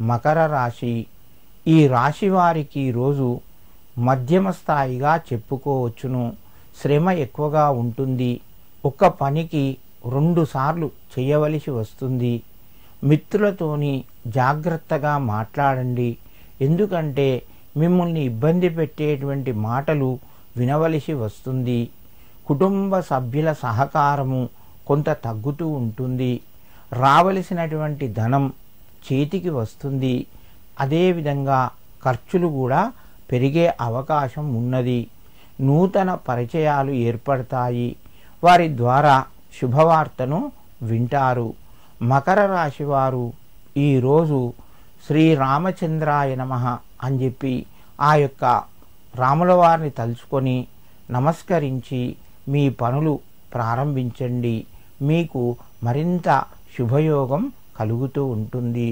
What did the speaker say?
మకర రాశి. ఈ రాశి వారికి రోజు మధ్యమ స్థాయిగా చెప్పుకోవచ్చును. శ్రమ ఎక్కువగా ఉంటుంది. ఒక పనికి 2 సార్లు చేయవలసి వస్తుంది. మిత్రులతోని జాగ్రత్తగా మాట్లాడండి. ఎందుకంటే మిమ్మల్ని ఇబ్బంది పెట్టేటువంటి మాటలు వినవలసి వస్తుంది. కుటుంబ సభ్యుల సహకారము కొంత తగ్గుతూ ఉంటుంది. రావలసినటువంటి ధనం చేతికి వస్తుంది. అదేవిధంగా ఖర్చులు కూడా పెరిగే అవకాశం ఉన్నది. నూతన పరిచయాలు ఏర్పడతాయి. వారి ద్వారా శుభవార్తను వింటారు. మకర రాశి వారు ఈరోజు శ్రీరామచంద్రాయ నమః అని చెప్పి ఆ యొక్క రాముల వారిని తలుచుకొని నమస్కరించి మీ పనులు ప్రారంభించండి. మీకు మరింత శుభయోగం కలుగుతూ ఉంటుంది.